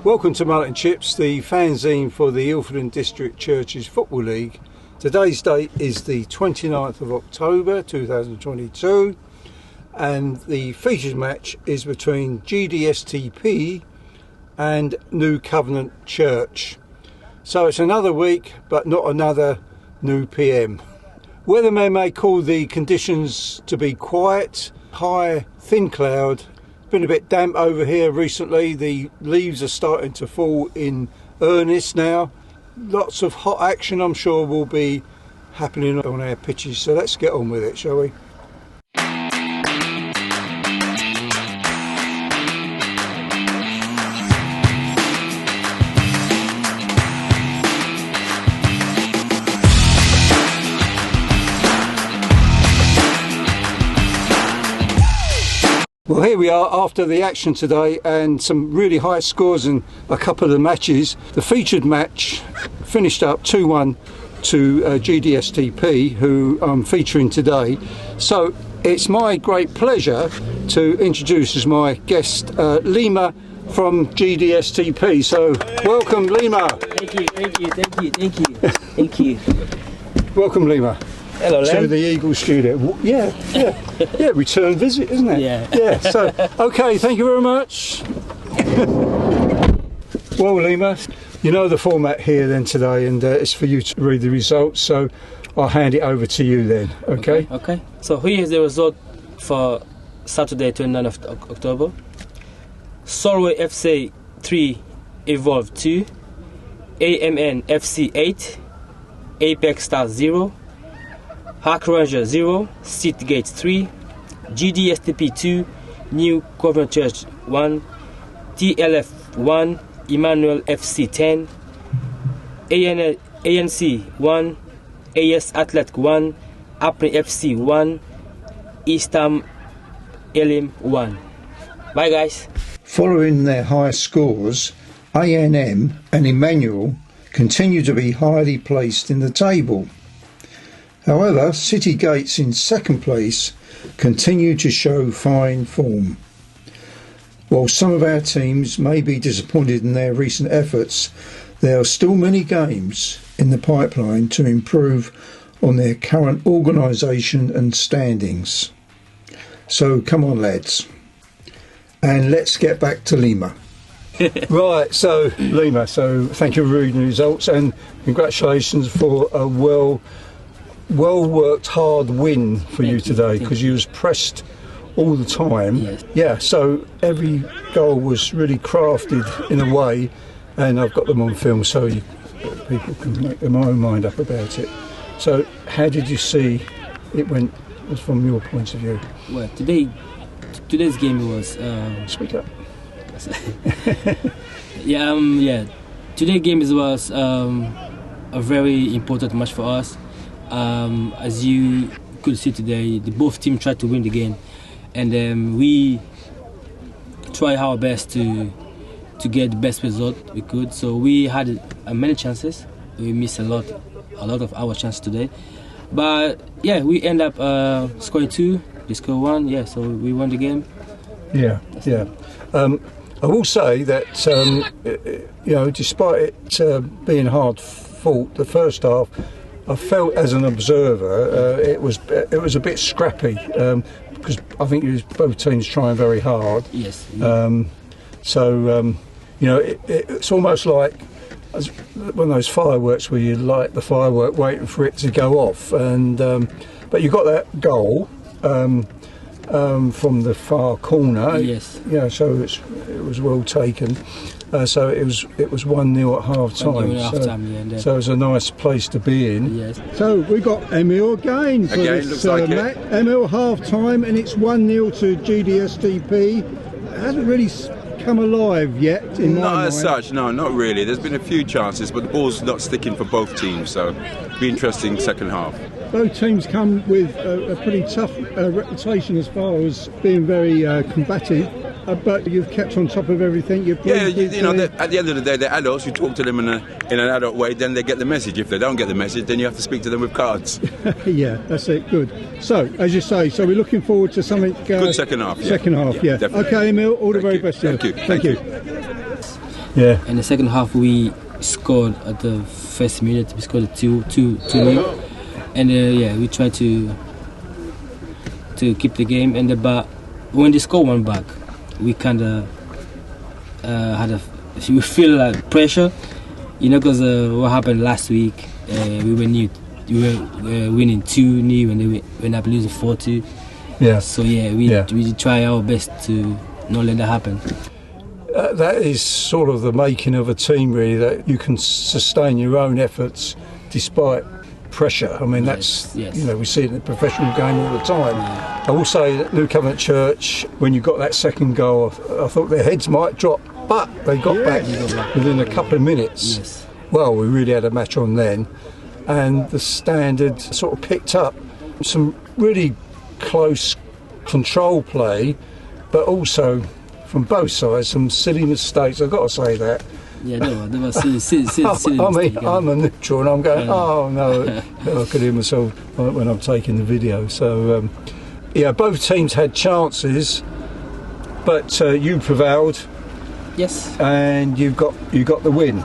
Welcome to Mullet and Chips, the fanzine for the Ilford District Churches Football League. Today's date is the 29th of October 2022 and the features match is between GDSTP and New Covenant Church. So it's another week but not another new PM. Weatherman may call the conditions to be quiet, high, thin cloud. Been a bit damp over here recently. The leaves are starting to fall in earnest now. Lots of hot action I'm sure will be happening on our pitches, so let's get on with it, shall we? Well, here we are after the action today and some really high scores in a couple of the matches. The featured match finished up 2-1 to GDSTP, who I'm featuring today. So it's my great pleasure to introduce as my guest Lima from GDSTP. So welcome, Lima. Thank you. Welcome, Lima. Hello, Len. To the Eagle studio. Yeah, return visit, isn't it? Yeah. So, okay, thank you very much. Well, Lima, you know the format here then today, and it's for you to read the results, so I'll hand it over to you then, okay? Okay. So here is the result for Saturday, 29th of October. Solway FC 3, Evolve 2, AMN FC 8, Apex Stars 0, Hark Ranger 0, Seatgate 3, GDSTP 2, New Covenant Church 1, TLF 1, Emmanuel FC 10, ANC 1, AS Athletic 1, Apne FC 1, Eastham Elim 1. Bye guys. Following their high scores, ANM and Emmanuel continue to be highly placed in the table. However, City Gates in second place continue to show fine form. While some of our teams may be disappointed in their recent efforts, there are still many games in the pipeline to improve on their current organisation and standings. So come on lads, and let's get back to Lima. Right, so Lima, so thank you for reading the results and congratulations for a well worked hard win for you today, because you was pressed all the time. Yes. Yeah, so every goal was really crafted in a way, and I've got them on film so people can make their own mind up about it. So how did you see it went from your point of view? Well, today's game was Speak up. Today's game was a very important match for us. As you could see today, both teams tried to win the game, and we tried our best to get the best result we could. So we had many chances. We missed a lot of our chances today, but yeah, we end up scoring 2. They scored 1. Yeah, so we won the game. Yeah. I will say that despite it being hard fought, the first half, I felt as an observer it was a bit scrappy, because I think it was both teams trying very hard. Yes. It's almost like one of those fireworks where you light the firework waiting for it to go off, and but you got that goal from the far corner. Yes. Yeah. So it was well taken. So it was 1-0 at half time. So it was a nice place to be in. Yes. So we got Emil again for this match. Emil half time, and it's 1-0 to GDSTP. It hasn't really come alive yet in my mind. Not as such, no, not really. There's been a few chances, but the ball's not sticking for both teams. So it'll be interesting second half. Both teams come with a pretty tough reputation as far as being very combative. But you've kept on top of everything. At the end of the day, they're adults. You talk to them in an adult way, then they get the message. If they don't get the message, then you have to speak to them with cards. Yeah, that's it. Good. So, as you say, we're looking forward to something. Good second half. Second half, yeah. Definitely. Okay, Emil. All the very best. Thank you. Thank you. Yeah. And the second half we scored at the first minute. We scored 2-0, and we tried to keep the game. And but when they scored one back, we kind of we feel like pressure, because what happened last week, we were winning 2-0 and they went up losing 4-2. Yeah. So we try our best to not let that happen. That is sort of the making of a team, really, that you can sustain your own efforts despite pressure. I mean, that's yes. We see it in the professional game all the time. Yeah. I will say that New Covenant Church, when you got that second goal, I thought their heads might drop, but they got back within a couple of minutes. Yes. Well, we really had a match on then, and the standard sort of picked up some really close control play, but also from both sides some silly mistakes. I've got to say that. Yeah, there was silly I mean, I'm a neutral and I'm going, oh no, I could hear myself when I'm taking the video. So, both teams had chances, but you prevailed. Yes. And you got the win.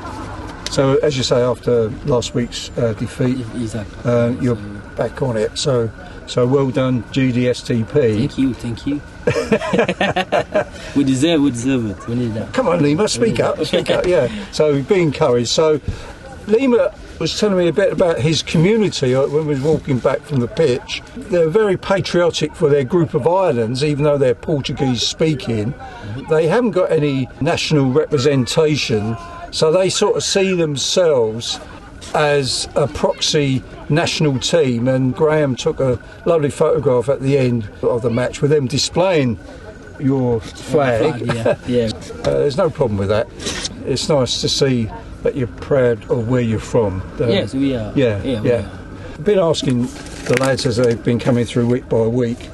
So, as you say, after last week's defeat, exactly. You're back on it. So well done, GDSTP. Thank you. We deserve it. We need that. Come on, Lima, speak up, yeah. So be encouraged. So Lima was telling me a bit about his community when we were walking back from the pitch. They're very patriotic for their group of islands, even though they're Portuguese speaking. They haven't got any national representation, so they sort of see themselves as a proxy national team, and Graham took a lovely photograph at the end of the match with them displaying your flag. Yeah. There's no problem with that. It's nice to see that you're proud of where you're from. Yes, we are. Yeah. I've been asking the lads as they've been coming through week by week,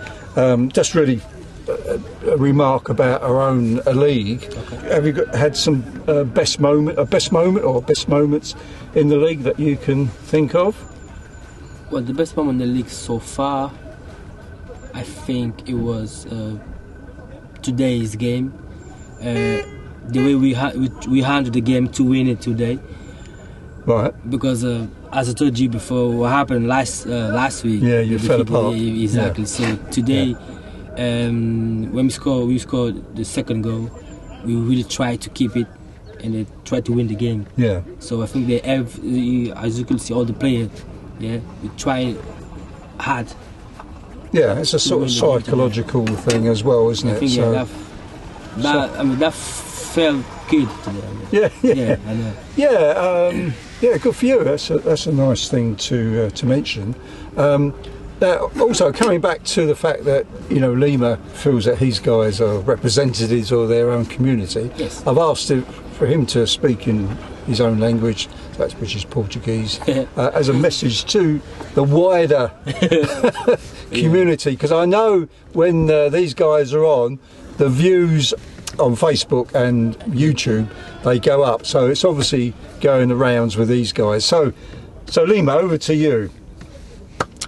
just really a remark about our own league. Okay. Have you had some best moment or best moments in the league that you can think of? Well, the best moment in the league so far, I think it was today's game. The way we handled the game to win it today. Right. Because as I told you before, what happened last week. Yeah, you fell apart. Exactly. Yeah. So today, when we scored the second goal, we really tried to keep it and they tried to win the game. Yeah. So I think they have, as you can see, all the players. Yeah, we try hard. Yeah, it's a sort of psychological thing as well, isn't it? I think that felt good today. Yeah. I know. Yeah, good for you. That's a nice thing to mention. Now, also coming back to the fact that Lima feels that his guys are representatives of their own community. Yes. I've asked for him to speak in his own language, which is Portuguese, as a message to the wider community, because I know when these guys are on, the views on Facebook and YouTube, they go up, so it's obviously going the rounds with these guys. So Lima, over to you.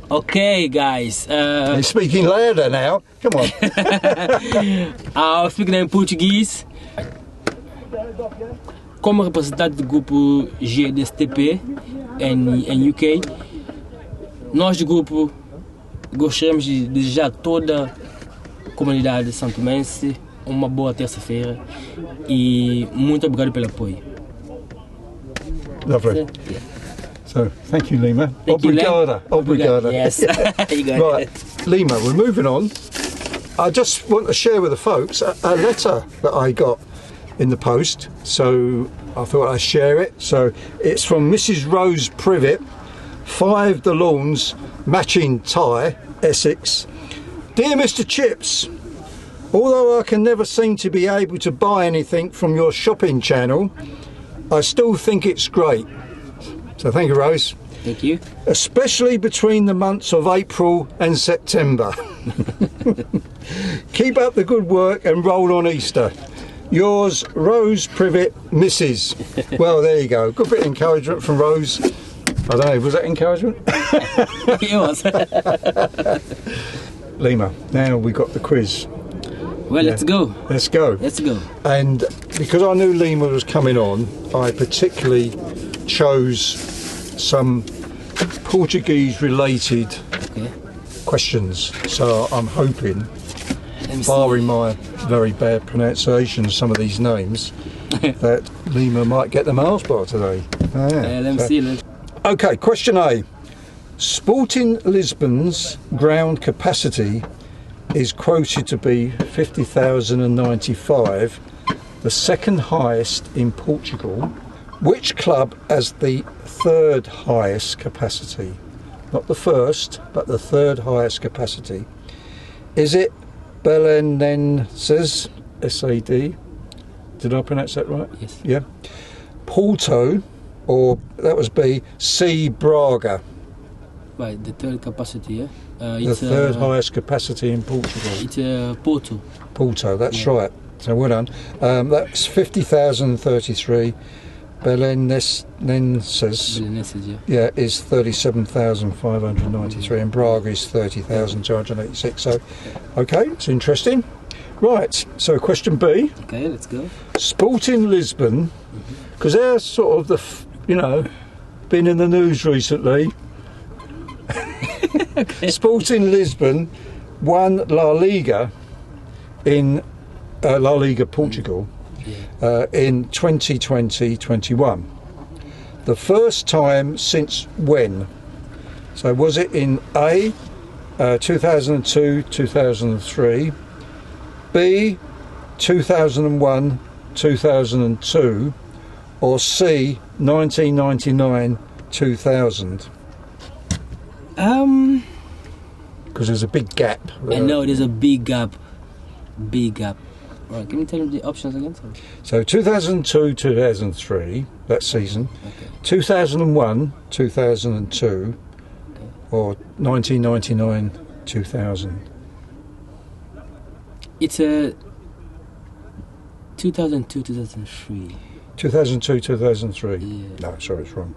Okay, guys. You're speaking louder now. Come on. I'm speaking in Portuguese. Como representante do grupo GDSTP em UK, nós do grupo gostaríamos de desejar a toda a comunidade santomense uma boa terça-feira e muito obrigado pelo apoio. Lovely. Yeah. So, thank you, Lima. Thank Obrigada. You, Obrigada. Yes. You got Right, it. Lima, we're moving on. I just want to share with the folks a letter that I got in the post, so I thought I'd share it. So it's from Mrs. Rose Privet, 5 The Lawns, Matching Tie, Essex. Dear Mr. Chips, although I can never seem to be able to buy anything from your shopping channel, I still think it's great. So thank you, Rose. Thank you. Especially between the months of April and September. Keep up the good work and roll on Easter. Yours, Rose Privet, Mrs. Well, there you go. Good bit of encouragement from Rose. I don't know, was that encouragement? It was. Lima, now we've got the quiz. Well, let's go. Let's go. Let's go. And because I knew Lima was coming on, I particularly chose some Portuguese-related questions. So I'm hoping, barring my very bad pronunciation of some of these names, that Lima might get the Mars bar today. Let me see. Okay, question A. Sporting Lisbon's ground capacity is quoted to be 50,095, the second highest in Portugal. Which club has the third highest capacity? Not the first, but the third highest capacity. Is it Belenenses, SAD? Did I pronounce that right? Yes. Yeah. Porto, or that was B, C, Braga. Right, the third capacity, yeah? The third highest capacity in Portugal. It's Porto. Porto, that's right. So well done. That's 50,033. Belenenses, yeah, is 37,593, and Braga is 30,286. So, okay, it's interesting. Right, so question B. Okay, let's go. Sporting Lisbon, because they're sort of the, been in the news recently. Sporting Lisbon won La Liga in La Liga Portugal in 2020-21. The first time since when? So was it in A, 2002-2003, B, 2001-2002, or C, 1999-2000? Because there's a big gap. I know there's a big gap. Big gap. Right, can you tell me the options again? So 2002-2003, that season. Okay. 2001-2002, or 1999-2000. It's a 2002-2003. 2002-2003. Yeah. No, sorry, it's wrong.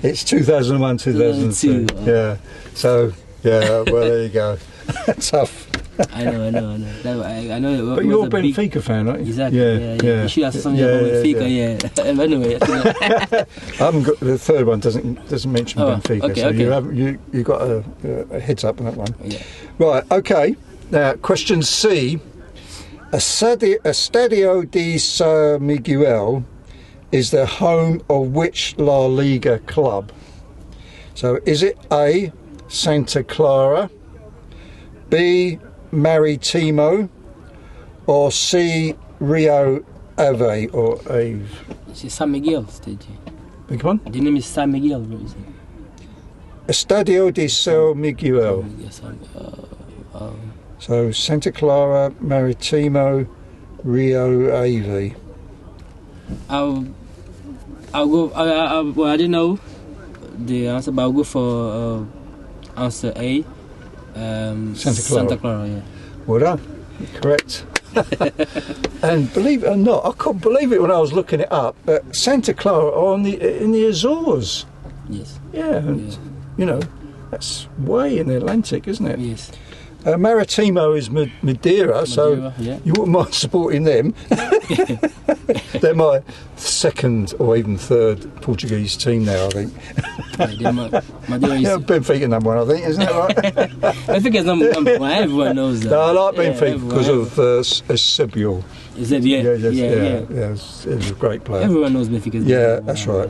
It's 2001-2002. Yeah. So well, there you go. Tough. I know. I know. But you're a Benfica fan, aren't you? Exactly. Yeah. You should have something about Benfica. Yeah. Anyway. I haven't got the third one. Doesn't mention Benfica. Okay, so okay. you got a heads up on that one. Yeah. Right. Okay. Now question C. Estadio de São Miguel is the home of which La Liga club? So is it A, Santa Clara, B, Maritimo, or C, Rio Ave or Ave? It's San Miguel, did you? Big one? The name is San Miguel, what is it? Estadio de São Miguel. So Santa Clara, Maritimo, Rio Ave. I'll go. Well, I didn't know the answer, but I'll go for answer A. Santa Clara. Yeah. Well done. Correct. And believe it or not, I couldn't believe it when I was looking it up. Santa Clara are in the Azores. Yes. Yeah, and that's way in the Atlantic, isn't it? Yes. Maritimo is Madeira, so you wouldn't mind supporting them. They're my second or even third Portuguese team now, I think. Madeira is Benfica number one, I think, isn't it right? Benfica is number one. Everyone knows that. No, I like Benfica because of Eusebio. Yeah. He's a great player. Everyone knows Benfica. Yeah, that's right.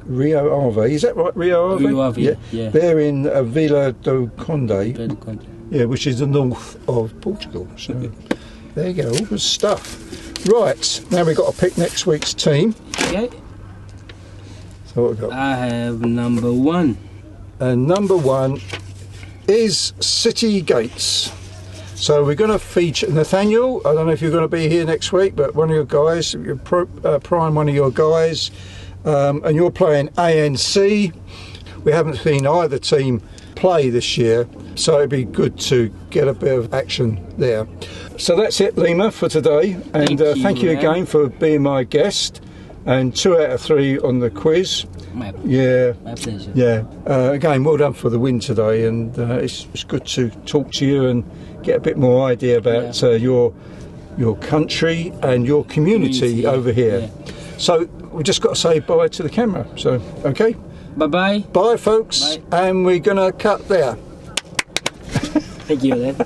Rio Ave, is that right? Rio Ave? Rio Ave, yeah. They're in Vila do Conde. Yeah, which is the north of Portugal. So there you go, all good stuff. Right, now we've got to pick next week's team. Okay. So what have we got? I have number 1. And number 1 is City Gates. So we're going to feature Nathaniel. I don't know if you're going to be here next week, but one of your guys, prime one of your guys, and you're playing ANC. We haven't seen either team play this year, so it'd be good to get a bit of action there. So that's it, Lima, for today, and thank you again for being my guest. and 2 out of 3 on the quiz. My pleasure. Yeah. Again, well done for the win today, and it's good to talk to you and get a bit more idea about your country and your community over here. Yeah. So we've just got to say bye to the camera. So, okay? Bye-bye. Bye, folks. Bye. And we're going to cut there. Thank you, then.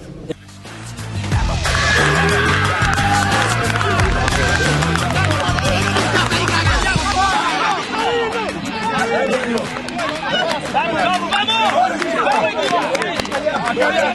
¡Vamos!